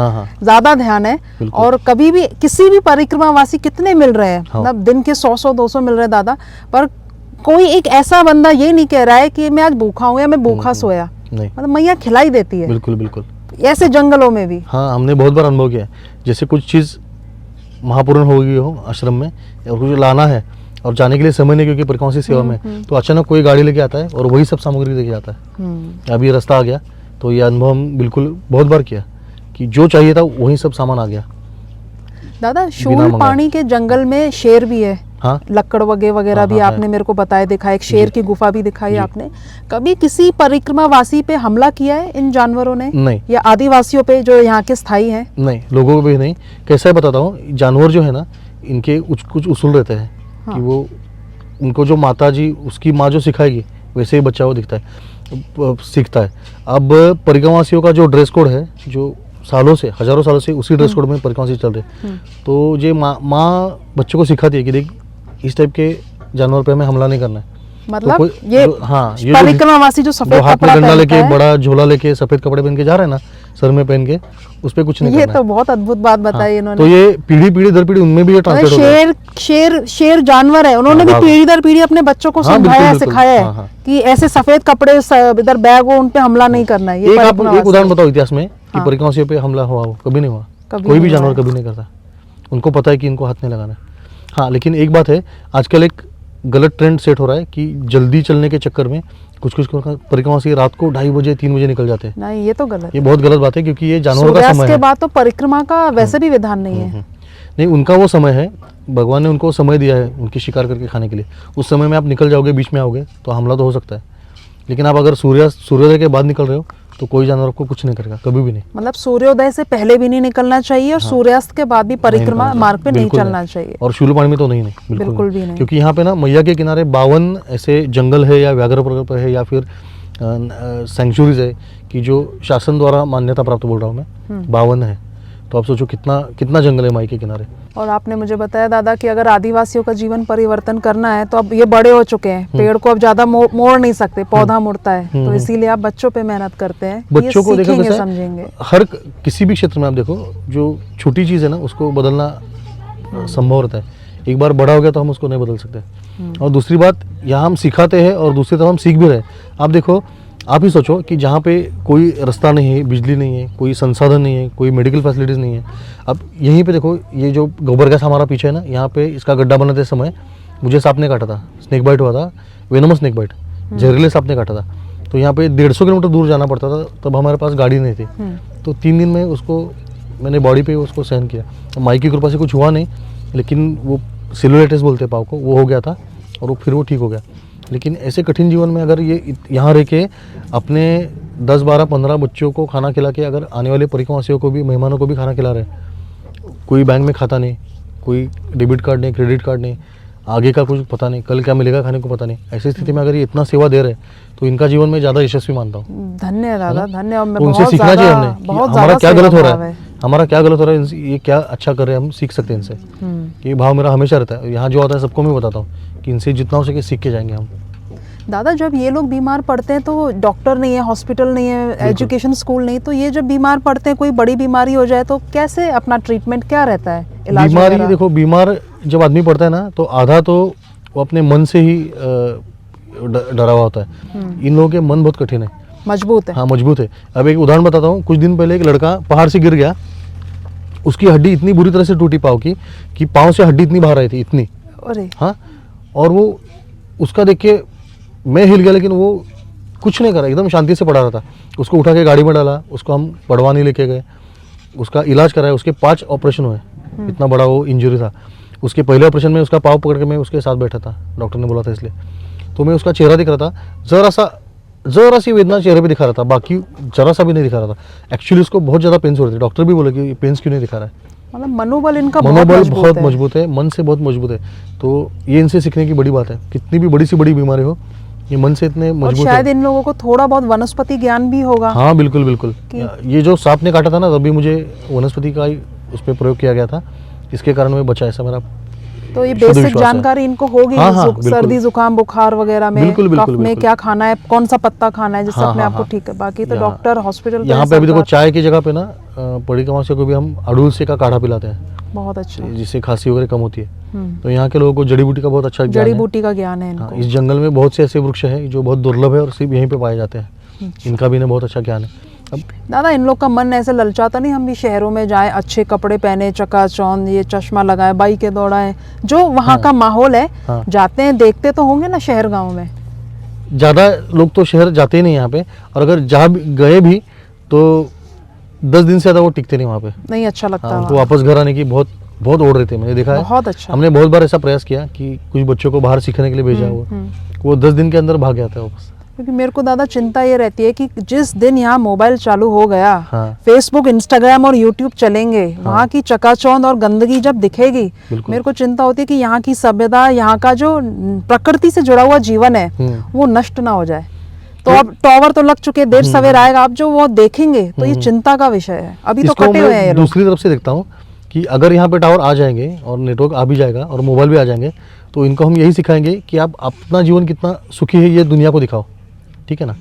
ज्यादा ध्यान है। और कभी भी किसी भी परिक्रमा वासी कितने मिल रहे हैं, मतलब दिन के 100-200 मिल रहे हैं दादा, पर कोई एक ऐसा बंदा ये नहीं कह रहा है कि मैं आज भूखा हूँ या मैं भूखा सोया, मतलब मैया खिलाई देती है। बिल्कुल बिल्कुल, ऐसे जंगलों में भी। हाँ, हमने बहुत बार अनुभव किया है। जैसे कुछ चीज़ महापूर्ण हो गई हो आश्रम में, और कुछ लाना है और जाने के लिए समय नहीं, क्योंकि परिक्रमा की सेवा में, तो अचानक कोई गाड़ी लेके आता है और वही सब सामग्री लेके जाता है। अभी रास्ता आ गया, तो ये अनुभव हम बिल्कुल बहुत बार किया कि जो चाहिए था वही सब सामान आ गया। दादा, शूल पानी के जंगल में शेर भी है। हाँ, लक्कड़ वगैरह भी आपने मेरे को बताया, दिखाया, एक शेर की गुफा भी दिखाई आपने। कभी किसी परिक्रमा वासी पे हमला किया है इन जानवरों ने? नहीं। या आदिवासियों पे जो यहाँ के स्थायी हैं? नहीं, लोगों पे नहीं। कैसा है बताता हूँ, जानवर जो है ना, इनके कुछ उसूल रहते हैं। हाँ। कि वो उनको जो माता जी, उसकी माँ जो सिखाएगी वैसे ही बच्चा वो दिखता है, सीखता है। अब परिक्रमावासियों का जो ड्रेस कोड है, जो सालों से, हजारों सालों से उसी ड्रेस कोड में परिक्रमावासी चल रहे, तो ये माँ बच्चों को सिखाती है कि देख, इस टाइप के जानवर पे हमें हमला नहीं करना है। मतलब तो ये परिक्रमावासी जो सफेद हाथ में डंडा लेके, बड़ा झोला लेके, सफेद कपड़े पहन के जा रहे हैं ना, सर में पहन के, उस पे कुछ नहीं करना है। ये तो बहुत अद्भुत बात बताई इन्होंने। तो ये पीढ़ी दर पीढ़ी उनमें भी ये ट्रांसफर हो रहा है। शेर जानवर है, उन्होंने भी पीढ़ी दर पीढ़ी अपने बच्चों को समझाया, सिखाया है कि ऐसे सफेद कपड़े इधर बैग हो, उन पे हमला नहीं करना है। एक उदाहरण बताओ इतिहास में कि परिक्रमावासियों पे हमला हुआ हो? कभी नहीं हुआ। कोई भी जानवर कभी नहीं करता, उनको पता है कि इनको हाथ नहीं लगाना। हाँ, लेकिन एक बात है, आजकल एक गलत ट्रेंड सेट हो रहा है कि जल्दी चलने के चक्कर में कुछ परिक्रमावासी रात को 2:30 बजे 3 बजे निकल जाते हैं। नहीं, ये तो गलत, ये बहुत गलत बात है, क्योंकि ये जानवरों का समय है। के बाद तो परिक्रमा का वैसे भी विधान नहीं है। नहीं, उनका वो समय है, भगवान ने उनको समय दिया है उनकी शिकार करके खाने के लिए। उस समय में आप निकल जाओगे, बीच में आओगे, तो हमला तो हो सकता है। लेकिन आप अगर सूर्योदय के बाद निकल रहे हो, तो कोई जानवर को कुछ नहीं करेगा, कभी भी नहीं। मतलब सूर्योदय से पहले भी नहीं निकलना चाहिए, और सूर्यास्त के बाद भी परिक्रमा मार्ग पे नहीं चलना चाहिए। और शूल पानी में तो नहीं, बिल्कुल भी नहीं। क्योंकि यहाँ पे ना मैया के किनारे 52 ऐसे जंगल है, या व्याघ्र प्रकल्प है, या फिर सेंचुरीज है, कि जो शासन द्वारा मान्यता प्राप्त, बोल रहा हूँ मैं, 52 है। तो आप सोचो कितना जंगल है माई के किनारे। और आपने मुझे बताया दादा कि अगर आदिवासियों का जीवन परिवर्तन करना है, तो अब ये बड़े हो चुके हैं, पेड़ को अब ज्यादा मोड़ नहीं सकते, पौधा मुड़ता है, तो इसीलिए आप बच्चों पे मेहनत करते हैं। बच्चों को देखो, समझेंगे। हर किसी भी क्षेत्र में आप देखो, जो छोटी चीज है ना, उसको बदलना संभव रहता है। एक बार बड़ा हो गया तो हम उसको नहीं बदल सकते। और दूसरी बात, यहाँ हम सिखाते हैं और दूसरी तरफ हम सीख भी रहे हैं। आप देखो, आप ही सोचो कि जहाँ पे कोई रास्ता नहीं है, बिजली नहीं है, कोई संसाधन नहीं है, कोई मेडिकल फैसिलिटीज़ नहीं है। अब यहीं पे देखो, ये जो गोबर गैस हमारा पीछे है ना, यहाँ पे इसका गड्ढा बनाते समय मुझे सांप ने काटा था, स्नेक बाइट हुआ था, वेनमस स्नेक बाइट, जहरीले सांप ने काटा था। तो यहाँ पे 150 किलोमीटर दूर जाना पड़ता था, तब हमारे पास गाड़ी नहीं थी। तो 3 दिन में उसको मैंने बॉडी पे उसको सहन किया। माई की कृपा से कुछ हुआ नहीं, लेकिन वो सेलुलाइटिस बोलते हैं पाव को, वो हो गया था, और फिर वो ठीक हो गया। लेकिन ऐसे कठिन जीवन में अगर ये यहाँ रह के अपने 10, 12, 15 बच्चों को खाना खिला के, अगर आने वाले परिक्रमावासियों को भी, मेहमानों को भी खाना खिला रहे, कोई बैंक में खाता नहीं, कोई डेबिट कार्ड नहीं, क्रेडिट कार्ड नहीं, आगे का कुछ पता नहीं, कल क्या मिलेगा खाने को पता नहीं, ऐसी स्थिति में अगर ये इतना सेवा दे रहे, तो इनका जीवन में ज़्यादा यशस्वी मानता हूँ। धन्य दादा, धन्य। उनसे सीखना चाहिए हमने, हमारा क्या गलत हो रहा है, हमारा क्या गलत हो रहा है, ये क्या अच्छा कर रहे हैं, हम सीख सकते हैं इनसे। ये भाव मेरा हमेशा रहता है। यहाँ जो आता है सबको मैं बताता हूँ कि इनसे जितना हो सके सीख के जाएंगे हम। दादा, जब ये लोग बीमार पड़ते हैं, तो डॉक्टर नहीं है, हॉस्पिटल नहीं है, एजुकेशन स्कूल नहीं, तो ये जब बीमार पड़ते हैं, कोई बड़ी बीमारी हो जाए, तो कैसे अपना ट्रीटमेंट क्या रहता है, इलाज? बीमारी देखो, बीमार जब आदमी पड़ता है ना, तो आधा तो वो अपने मन से ही डरा हुआ होता है। इन लोगों के मन बहुत कठिन है, मजबूत है। हाँ, मजबूत है। अब एक उदाहरण बताता हूँ। कुछ दिन पहले एक लड़का पहाड़ से गिर गया, उसकी हड्डी इतनी बुरी तरह से टूटी पाँव की, कि पाँव से हड्डी इतनी बाहर आई थी, इतनी। अरे हाँ, और वो उसका देख के मैं हिल गया, लेकिन वो कुछ नहीं करा, एकदम शांति से पड़ा रहा था। उसको उठा के गाड़ी में डाला, उसको हम बड़वानी लेके गए, उसका इलाज कराया। उसके 5 ऑपरेशन हुए, इतना बड़ा वो इंजरी था। उसके पहले ऑपरेशन में उसका पाँव पकड़ के मैं उसके साथ बैठा था, डॉक्टर ने बोला था इसलिए। तो मैं उसका चेहरा दिख रहा था, जरा सी वेदना चेहरे पे दिखा रहा था, बाकी जरा सा भी नहीं दिखा रहा था। एक्चुअली उसको बहुत ज़्यादा पेन्स हो रहे थे। डॉक्टर भी बोले कि पेन्स क्यों नहीं दिखा रहा है। मतलब मनोबल इनका बहुत मजबूत है, मन से बहुत मजबूत है। तो ये इनसे सीखने की बड़ी बात है। कितनी भी बड़ी सी बड़ी बीमारी हो, ये मन से इतने और मजबूत शायद है। इन लोगों को थोड़ा बहुत वनस्पति ज्ञान भी होगा। हाँ बिल्कुल बिल्कुल। कि- ये जो सांप ने काटा था ना, तभी मुझे वनस्पति का ही उस पर प्रयोग किया गया था, इसके कारण मैं बचा, ऐसा मेरा तो ये शुद्ध बेसिक विश्वास है। जानकारी इनको होगी। हाँ, हाँ, बिल्कुल। सर्दी जुकाम बुखार वगैरह में बिल्कुल, बिल्कुल, कफ में बिल्कुल। क्या खाना है, कौन सा पत्ता खाना है, जिससे हाँ, अपने हाँ, आप को हाँ। ठीक है। बाकी तो यहाँ- डॉक्टर हॉस्पिटल यहाँ पे अभी देखो चाय की जगह पे ना परिक्रमावासियों को भी हम अड़ुलसे का काढ़ा पिलाते हैं, बहुत अच्छा। जिससे खांसी वगैरह कम होती है। तो यहाँ के लोगों को जड़ी बूटी का बहुत अच्छा ज्ञान जड़ी है। बूटी का ज्ञान है हाँ, इनको। इस जंगल में बहुत से ऐसे वृक्ष हैं जो बहुत दुर्लभ है और सिर्फ यहीं पे पाए जाते हैं। इनका भी इन्हें बहुत अच्छा ज्ञान है। अब दादा इन लोग का मन ऐसे ललचाता नहीं, हम भी शहरों में जाएं, अच्छे कपड़े पहने, चकाचौंध, ये चश्मा लगाए, बाइकें दौड़ाएं, जो वहाँ का माहौल है, हाँ। जाते हैं देखते तो होंगे ना शहर गांव में। ज़्यादा लोग तो शहर जाते ही नहीं यहाँ पे, और अगर जहाँ गए भी तो 10 दिन से ज़्यादा वो टिकते नहीं वहाँ पे। नहीं अच्छा लगता हाँ, उनको वहाँ। वापस घर आने की बहुत बहुत ओढ़ रहे थे, मैंने देखा है। बहुत अच्छा। हमने बहुत बार ऐसा प्रयास किया कि कुछ बच्चों को बाहर सीखने के लिए भेजा, वो 10 दिन के अंदर भाग गया था वापस। क्योंकि मेरे को दादा चिंता ये रहती है कि जिस दिन यहाँ मोबाइल चालू हो गया, हाँ। फेसबुक, इंस्टाग्राम और यूट्यूब चलेंगे, वहाँ की चकाचौंध और गंदगी जब दिखेगी, बिल्कुल। मेरे को चिंता होती है कि यहाँ की सभ्यता, यहाँ का जो प्रकृति से जुड़ा हुआ जीवन है, वो नष्ट ना हो जाए। तो अब टावर तो लग चुके, देर सवेर आएगा, अब जो वो देखेंगे तो ये चिंता का विषय है। अभी तो इसको कटे हुए हैं ये मैं लोग। दूसरी तरफ से देखता हूँ कि अगर यहाँ पे टावर आ जाएंगे और नेटवर्क आ भी जाएगा और मोबाइल भी आ जाएंगे, तो इनको हम यही सिखाएंगे कि आप अपना जीवन कितना सुखी है ये दुनिया को दिखाओ, ठीक है ना।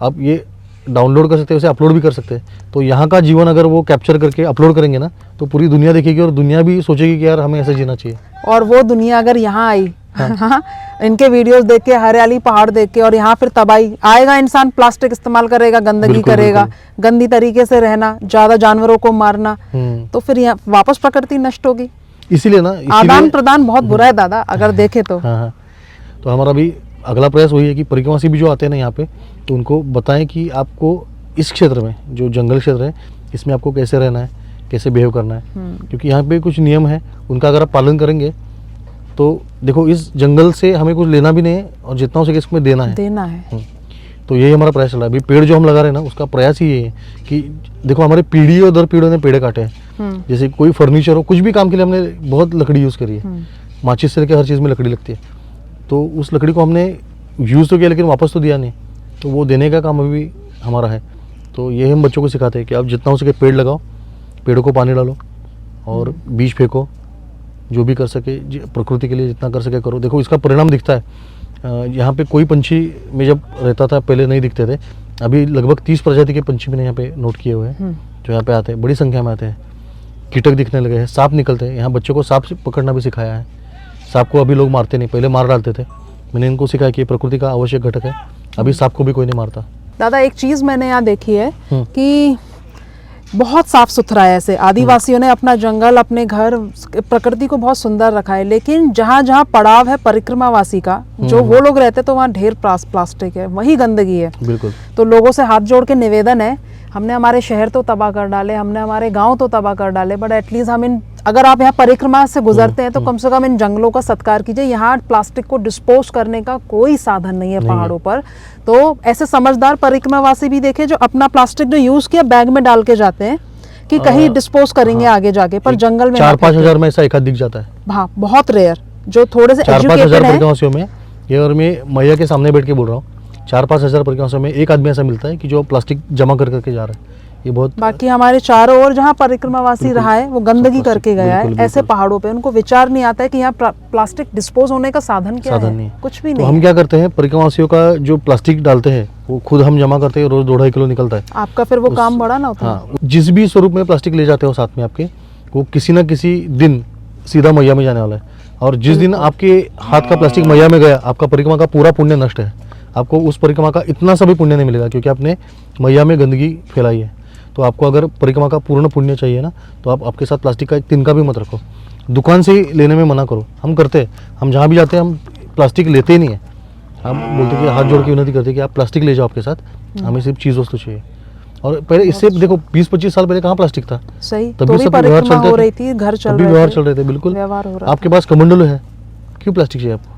आप ये डाउनलोड कर सकते हैं, उसे अपलोड भी कर सकते हैं। तो यहाँ का जीवन अगर वो कैप्चर करके अपलोड करेंगे ना, तो पूरी दुनिया देखेगी और दुनिया भी सोचेगी कि यार हमें ऐसे जीना चाहिए। और वो दुनिया अगर यहाँ आई, हाँ, इनके वीडियोस देख के, हरियाली पहाड़ देख के, और यहाँ फिर तबाही आएगा, इंसान प्लास्टिक इस्तेमाल करेगा, गंदगी बिल्कुल, करेगा, बिल्कुल। गंदी तरीके से रहना, ज्यादा जानवरों को मारना, हम्म। तो फिर यहाँ वापस प्रकृति नष्ट होगी। इसीलिए ना, आदान प्रदान बहुत बुरा है दादा, अगर देखे तो। हाँ हाँ, तो हमारा भी अगला प्रयास वही है कि परिक्रमावासी भी जो आते हैं ना यहाँ पे, तो उनको बताएं कि आपको इस क्षेत्र में, जो जंगल क्षेत्र है, इसमें आपको कैसे रहना है, कैसे बिहेव करना है। क्योंकि यहाँ पे कुछ नियम है, उनका अगर आप पालन करेंगे तो देखो, इस जंगल से हमें कुछ लेना भी नहीं है और जितना हो सके इसमें देना है। तो यही हमारा प्रयास चल रहा है। अभी पेड़ जो हम लगा रहे हैं ना, उसका प्रयास ही ये है कि देखो, हमारे पीढ़ी और दर पीढ़ियों ने पेड़ काटे हैं। जैसे कोई फर्नीचर हो, कुछ भी काम के लिए हमने बहुत लकड़ी यूज़ करी है। माचिस से लेकर हर चीज़ में लकड़ी लगती है। तो उस लकड़ी को हमने यूज़ तो किया, लेकिन वापस तो दिया नहीं। तो वो देने का काम अभी हमारा है। तो ये हम बच्चों को सिखाते हैं कि आप जितना हो सके पेड़ लगाओ, पेड़ों को पानी डालो और बीज फेंको, जो भी कर सके प्रकृति के लिए जितना कर सके करो। देखो, इसका परिणाम दिखता है। यहाँ पे कोई पंछी में जब रहता था पहले नहीं दिखते थे, अभी लगभग 30 प्रजाति के पंछी मैंने यहाँ पे नोट किए हुए हैं, जो यहाँ पे आते हैं, बड़ी संख्या में आते हैं। कीटक दिखने लगे हैं, सांप निकलते हैं। यहाँ बच्चों को सांप पकड़ना भी सिखाया है। सांप को अभी लोग मारते नहीं, पहले मार डालते थे। मैंने इनको सिखाया कि प्रकृति का आवश्यक घटक है, अभी सांप को भी कोई नहीं मारता। दादा एक चीज मैंने यहाँ देखी है कि बहुत साफ सुथरा है। ऐसे आदिवासियों ने अपना जंगल, अपने घर, प्रकृति को बहुत सुंदर रखा है, लेकिन जहाँ जहाँ पड़ाव है परिक्रमावासी का, जो वो लोग रहते तो वहाँ ढेर प्लास्टिक है, वही गंदगी है। बिल्कुल। तो लोगों से हाथ जोड़ के निवेदन है, हमने हमारे शहर तो तबाह कर डाले, हमने हमारे गांव तो तबाह कर डाले, बट एटलीस्ट हम इन, अगर आप यहाँ परिक्रमा से गुजरते हैं तो कम से कम इन जंगलों का सत्कार कीजिए। यहाँ प्लास्टिक को डिस्पोज करने का कोई साधन नहीं है पहाड़ों पर। तो ऐसे समझदार परिक्रमावासी भी देखे जो अपना प्लास्टिक जो यूज किया बैग में डाल के जाते हैं कि कहीं डिस्पोज करेंगे आगे जाके, पर जंगल में 4-5 हजार में ऐसा एक आध दिख जाता है। हाँ, बहुत रेयर, जो थोड़े से 4-5 हजार एजुकेटेड है। परिक्रमावासियों में, ये और मैं मैया के सामने बैठ के बोल रहा हूँ, 4-5 हजार परिक्रमावासियों में एक आदमी ऐसा मिलता है कि जो प्लास्टिक जमा कर करके जा रहा है। ये बहुत, बाकी हमारे चारों ओर जहाँ परिक्रमावासी रहा है वो गंदगी सब करके गया बिल्कुल, है। ऐसे पहाड़ों पे उनको विचार नहीं आता है कि यहाँ प्लास्टिक डिस्पोज होने का साधन क्या साधन है, नहीं। कुछ भी तो नहीं हम है। क्या करते हैं, परिक्रमावासियों का जो प्लास्टिक डालते हैं वो खुद हम जमा करते हैं, रोज 2-2.5 किलो निकलता है। आपका फिर वो काम बढ़ा ना होता। हाँ, जिस भी स्वरूप में प्लास्टिक ले जाते हो साथ में आपके, वो किसी न किसी दिन सीधा मैया में जाने वाला है। और जिस दिन आपके हाथ का प्लास्टिक मैया में गया, आपका परिक्रमा का पूरा पुण्य नष्ट है। आपको उस परिक्रमा का इतना सा भी पुण्य नहीं मिलेगा, क्योंकि आपने मैया में गंदगी फैलाई है। तो आपको अगर परिक्रमा का पूर्ण पुण्य चाहिए ना, तो आप आपके साथ प्लास्टिक का एक तिनका भी मत रखो। दुकान से ही लेने में मना करो। हम करते हैं, हम जहाँ भी जाते हैं हम प्लास्टिक लेते ही नहीं है। हम बोलते कि हाथ जोड़ के विनती करते कि आप प्लास्टिक ले जाओ आपके साथ, हमें सिर्फ चीज़ वस्तु चाहिए। और पहले इससे देखो 20-25 साल पहले कहाँ प्लास्टिक था, सही, तभी तो भी सब व्यवहार परिक्रमा चलते हो थे। रही थी, घर चल तभी व्यवहार चल रहे रहे थे। बिल्कुल, व्यवहार हो रहा आपके पास कमंडलू है, क्यों प्लास्टिक चाहिए आपको?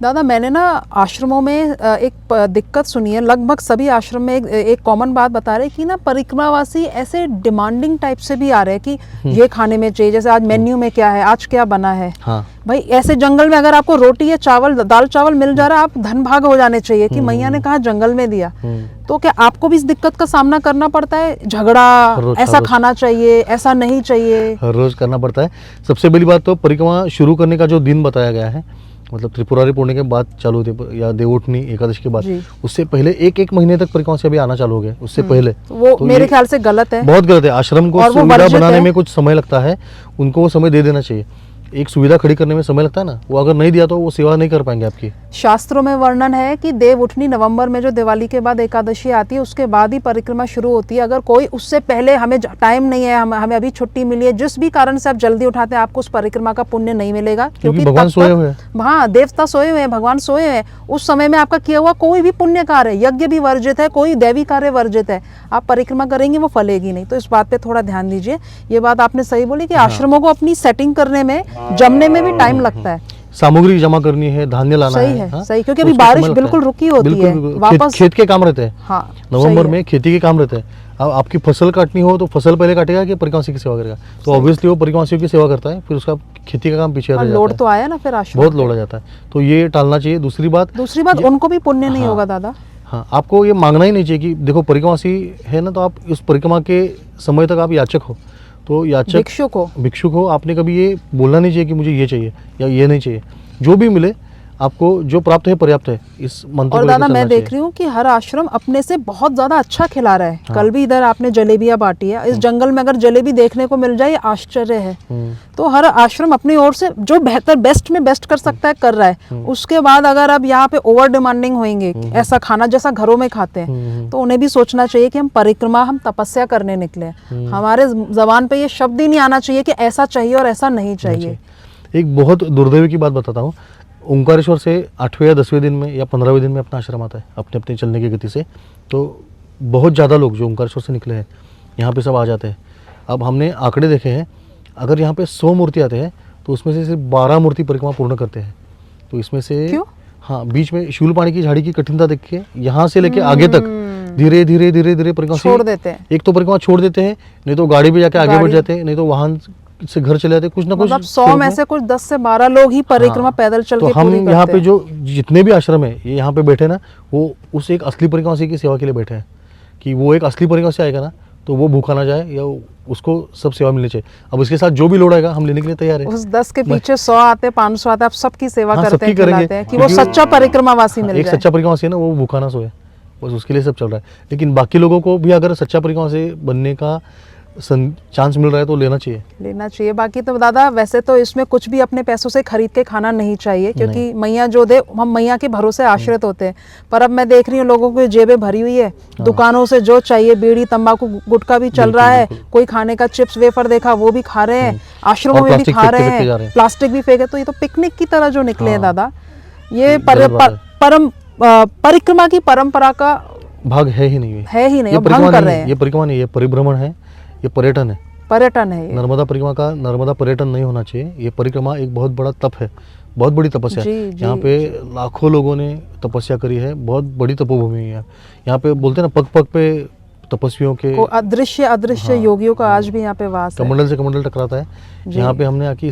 दादा मैंने ना आश्रमों में एक दिक्कत सुनी है, लगभग सभी आश्रम में एक कॉमन बात बता रहे हैं कि ना परिक्रमावासी ऐसे डिमांडिंग टाइप से भी आ रहे हैं कि ये खाने में चाहिए, जैसे आज मेन्यू में क्या है, आज क्या बना है। हाँ। भाई ऐसे जंगल में अगर आपको रोटी या चावल, दाल चावल मिल जा रहा है, आप धन भाग हो जाने चाहिए कि मैया ने कहा जंगल में दिया। तो क्या आपको भी इस दिक्कत का सामना करना पड़ता है? झगड़ा, ऐसा खाना चाहिए, ऐसा नहीं चाहिए, हर रोज करना पड़ता है। सबसे बड़ी बात तो परिक्रमा शुरू करने का जो दिन बताया गया है, मतलब त्रिपुरारी पूर्णिमा के बाद चालू होती या देवउठनी एकादशी के बाद, उससे पहले एक महीने तक परिक्रमा से अभी आना चालू हो गया। उससे पहले वो तो मेरे ख्याल से गलत है, बहुत गलत है। आश्रम को सुविधा बनाने में कुछ समय लगता है, उनको वो समय दे देना चाहिए। एक सुविधा खड़ी करने में समय लगता है ना, वो अगर नहीं दिया तो वो सेवा नहीं कर पाएंगे आपकी। शास्त्रों में वर्णन है कि देव उठनी नवंबर में जो दिवाली के बाद एकादशी आती है उसके बाद ही परिक्रमा शुरू होती है। अगर कोई उससे पहले, हमें टाइम नहीं है, हमें अभी छुट्टी मिली है, जिस भी कारण से आप जल्दी उठाते हैं, आपको उस परिक्रमा का पुण्य नहीं मिलेगा, क्योंकि भगवान सोए हुए हैं। हाँ, देवता सोए हुए हैं, भगवान सोए हुए हैं। उस समय में आपका किया हुआ कोई भी पुण्य कार्य, यज्ञ भी वर्जित है, कोई दैवी कार्य वर्जित है, आप परिक्रमा करेंगे वो फलेगी नहीं। तो इस बात पे थोड़ा ध्यान दीजिए। ये बात आपने सही बोली कि आश्रमों को अपनी सेटिंग करने में, जमने में भी टाइम लगता है, सामग्री जमा करनी है, धान्य लाना सही है। हाँ? सही, क्योंकि अभी बारिश बिल्कुल रुकी होती है, वापस खेत के काम रहते हैं। हाँ, नवंबर में खेती के काम रहते हैं। अब आपकी फसल काटनी हो तो फसल पहले काटेगा कि परिक्रमासी की सेवा करेगा? तो ऑब्वियसली वो परिक्रमासियों की सेवा करता है, फिर उसका खेती का काम पीछे रह जाता है। लोड तो आया ना, फिर आश्रम बहुत लोड आ जाता है, तो ये टालना चाहिए। दूसरी बात उनको भी पुण्य नहीं होगा दादा। हाँ, आपको ये मांगना ही नहीं चाहिए कि देखो परिक्रमासी है ना, तो आप उस परिक्रमा के समय तक आप याचक हो, तो याचक भिक्षुक हो, आपने कभी ये बोलना नहीं चाहिए कि मुझे ये चाहिए या ये नहीं चाहिए। जो भी मिले आपको, जो प्राप्त है पर्याप्त है, इस मंत्र और दादा मैं देख रही हूँ कि हर आश्रम अपने से बहुत ज्यादा अच्छा खिला रहा है। हाँ। कल भी इधर आपने जलेबियां बांटी है। इस जंगल में अगर जलेबी देखने को मिल जाए आश्चर्य है। तो हर आश्रम अपनी ओर से जो बेहतर, बेस्ट में बेस्ट कर सकता है कर रहा है। उसके बाद अगर अब यहाँ पे ओवर डिमांडिंग होंगे, ऐसा खाना जैसा घरों में खाते हैं, तो उन्हें भी सोचना चाहिए कि हम परिक्रमा, हम तपस्या करने निकले। हमारे जबान पे ये शब्द ही नहीं आना चाहिए कि ऐसा चाहिए और ऐसा नहीं चाहिए। एक बहुत दुर्दैवी की बात बताता हूँ। ओंकारेश्वर से 8वें या 10वें दिन में या 15वें दिन में अपना आश्रम आता है, अपने अपने चलने की गति से। तो बहुत ज़्यादा लोग जो ओंकारेश्वर से निकले हैं यहाँ पे सब आ जाते हैं। अब हमने आंकड़े देखे हैं, अगर यहाँ पे 100 मूर्ति आते हैं तो उसमें से सिर्फ 12 मूर्ति परिक्रमा पूर्ण करते हैं। तो इसमें से क्यों? हाँ, बीच में शूलपाणी की झाड़ी की कठिनता देख के यहाँ से लेके आगे तक धीरे धीरे धीरे धीरे परिक्रमा छोड़ देते हैं। एक तो परिक्रमा छोड़ देते हैं, नहीं तो गाड़ी पे जाके आगे बढ़ जाते हैं, नहीं तो वाहन से घर चले जाते, कुछ ना कुछ। मतलब 100 में से कुछ 10 से 12 लोग ही परिक्रमा पैदल चल के पूरी करते हैं। हम यहाँ पे जो जितने भी आश्रम है ये यहाँ पे बैठे ना, वो उस एक असली परिक्रमासी की सेवा के लिए बैठे हैं कि वो एक असली परिक्रमासी आएगा ना तो वो भूखा ना जाए या उसको सब सेवा मिलनी चाहिए। अब इसके साथ जो भी लोड आएगा हम लेने के लिए तैयार है। उस 10 के पीछे 100 आते, 500 आते, आप सबकी सेवा करते हैं, खिलाते हैं कि वो सच्चा परिक्रमावासी मिल जाए। एक सच्चा परिक्रमासी है ना, वो भूखा ना सोए, बस उसके लिए सब चल रहा है। लेकिन बाकी लोगों को भी अगर सच्चा परिक्रमासी बनने का चांस मिल रहा है तो लेना चाहिए। बाकी तो दादा वैसे तो इसमें कुछ भी अपने पैसों से खरीद के खाना नहीं चाहिए, क्योंकि मैया जो दे, हम मैया के भरोसे आश्रित होते हैं। पर अब मैं देख रही हूँ लोगों की जेबें भरी हुई है, दुकानों से जो चाहिए, बीड़ी, तंबाकू, गुटखा भी चल रहा है, कोई खाने का चिप्स वेफर देखा वो भी खा रहे हैं, आश्रमों में भी खा रहे हैं, प्लास्टिक भी फेंके। तो ये तो पिकनिक की तरह जो निकले हैं दादा, ये परिक्रमा की परंपरा का भाग है ही नहीं, ये भंग कर रहे हैं। ये परिक्रमा नहीं, ये परिभ्रमण है, ये पर्यटन है। ये नर्मदा परिक्रमा का नर्मदा पर्यटन नहीं होना चाहिए। ये परिक्रमा एक बहुत बड़ा तप है, बहुत बड़ी तपस्या है। यहाँ पे लाखों लोगों ने तपस्या करी है, बहुत बड़ी तपोभूमि है। यहाँ पे बोलते हैं ना, पग पग पे तपस्वियों के अदृश्य योगियों का आज भी यहाँ पे वास है। कमंडल से कमंडल टकराता है। यहाँ पे हमने आके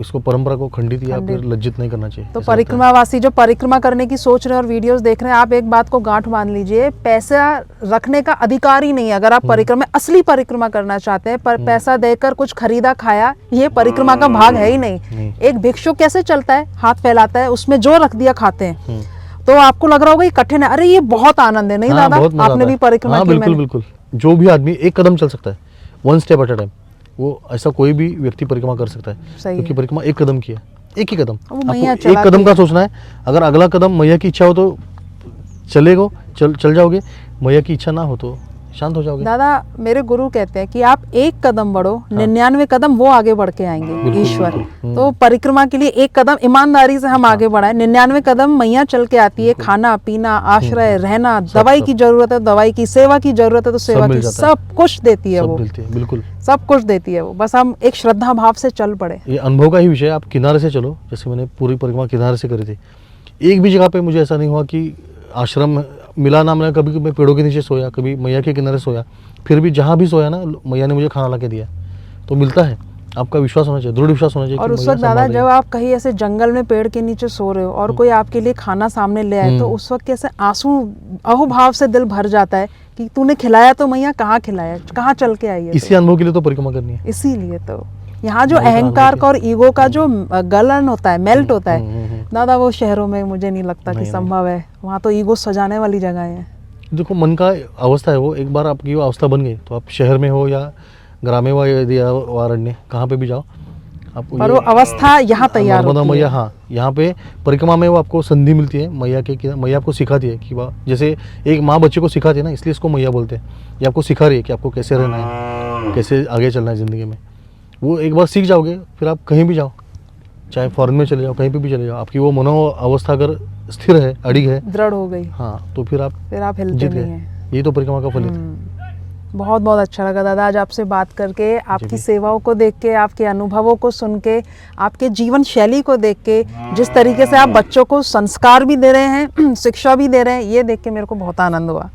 इसको परंपरा को खंडित या फिर लज्जित नहीं करना चाहिए। तो परिक्रमावासी जो परिक्रमा करने की सोच रहे हैं और वीडियोस देख रहे हैं, आप एक बात को गांठ बांध लीजिए, पैसा रखने का अधिकार ही नहीं है। अगर आप परिक्रमा, असली परिक्रमा करना चाहते हैं, पर पैसा देकर कुछ खरीदा खाया, ये परिक्रमा का भाग है ही नहीं। एक भिक्षुक कैसे चलता है, हाथ फैलाता है, उसमें जो रख दिया खाते हैं। तो आपको लग रहा होगा ये कठिन है, अरे ये बहुत आनंद है। नहीं दादा, आपने भी परिक्रमा की? बिल्कुल। जो भी आदमी एक कदम चल सकता है, 1 स्टेप एट अ टाइम, वो ऐसा कोई भी व्यक्ति परिक्रमा कर सकता है, क्योंकि परिक्रमा एक कदम की है, एक ही कदम। आपको एक कदम का सोचना है। अगर अगला कदम मैया की इच्छा हो तो चलेगो, चल जाओगे, मैया की इच्छा ना हो तो शांत हो जाओगे। दादा मेरे गुरु कहते हैं कि आप एक कदम बढ़ो, 99 कदम वो आगे बढ़ के आएंगे, बिल्कुल, ईश्वर। बिल्कुल। तो परिक्रमा के लिए एक कदम ईमानदारी से हम आगे बढ़ाएं, 99 कदम मैया चल के आती है। खाना पीना, आश्रय, रहना, दवाई की जरूरत है दवाई की, सेवा की जरूरत है तो सेवा मिल की, जाता है। सब कुछ देती है सब वो, मिलती है, बिल्कुल। सब कुछ देती है वो। बस हम एक श्रद्धा भाव से चल पड़े। ये अनुभव का ही विषय है। आप किनारे से चलो, जैसे मैंने पूरी परिक्रमा किनारे से करी थी। एक भी जगह पे मुझे ऐसा नहीं हुआ कि आश्रम मिला ना मिला, कभी मैं पेड़ों के नीचे सोया, कभी मैया के किनारे सोया, फिर भी जहाँ भी सोया ना मैया ने मुझे खाना ला के दिया। तो मिलता है, आपका विश्वास होना चाहिए, दृढ़ विश्वास होना चाहिए। और कि उस मैया वक्त दादा संभाल रही जब है। आप कहीं ऐसे जंगल में पेड़ के नीचे सो रहे हो और कोई आपके लिए खाना सामने ले आए, तो उस वक्त कैसे आंसू अहोभाव से दिल भर जाता है कि तूने खिलाया तो मैया कहाँ खिलाया, कहाँ चल के आई है। इसी अनुभव के लिए तो परिक्रमा करनी है। इसीलिए तो यहाँ जो वही तो अहंकार अनुभव का और ईगो का जो गलन होता है, मेल्ट होता है हम्म। दादा, वो शहरों में मुझे नहीं लगता कि नहीं, संभव है। वहाँ तो ईगो सजाने वाली जगह है। देखो मन का अवस्था है वो, एक बार आपकी वो अवस्था बन गई तो आप शहर में हो या ग्राम्य व अरण्य कहाँ पे भी जाओ, आपको पर ये वो अवस्था यहाँ तैयार नर्मदा होती मैया, है। हाँ यहाँ पे परिक्रमा में वो आपको संधि मिलती है मैया के। मैया आपको सिखाती है कि वाह, जैसे एक माँ बच्चे को सिखाती है ना, इसलिए इसको मैया बोलते हैं। ये आपको सिखा रही है कि आपको कैसे रहना है, कैसे आगे चलना है ज़िंदगी में। वो एक बार सीख जाओगे, फिर आप कहीं भी जाओ, चाहे फॉरेन में चले जाओ, कहीं पे भी चले जाओ, आपकी वो मनो अवस्था अगर स्थिर है, अड़िग है, दृढ़ हो गई, हाँ, तो फिर आप हिलते जीत नहीं गए। हैं। ये तो परिक्रमा का फल है। बहुत बहुत अच्छा लगा दादा आज आपसे बात करके, आपकी जी। सेवाओं को देख के, आपके अनुभवों को सुन के, आपके जीवन शैली को देख के, जिस तरीके से आप बच्चों को संस्कार भी दे रहे हैं, शिक्षा भी दे रहे हैं, ये देख के मेरे को बहुत आनंद हुआ।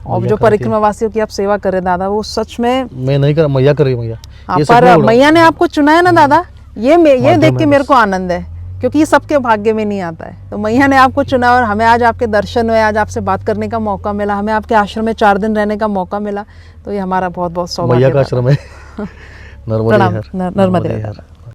और मैया जो कराती है। परिक्रमा वासियों की आप सेवा कर रहे दादा, वो सच में मैं नहीं कर, मैया कर रही है मैया। हाँ, ये सब पर नहीं बोला। मैया ने आपको चुना है ना दादा, ये माध्यम देख के है मेरे बस। को आनंद है, क्योंकि ये सबके भाग्य में नहीं आता है। तो मैया ने आपको चुना और हमें आज आपके दर्शन हुए, आज आपसे बात करने का मौका मिला, हमें आपके आश्रम में 4 दिन रहने का मौका मिला। तो ये हमारा बहुत बहुत सौभाग्य मैया का दादा। आश्रम है। नर्मदे प्रणाम, हर, नर्मदे हर।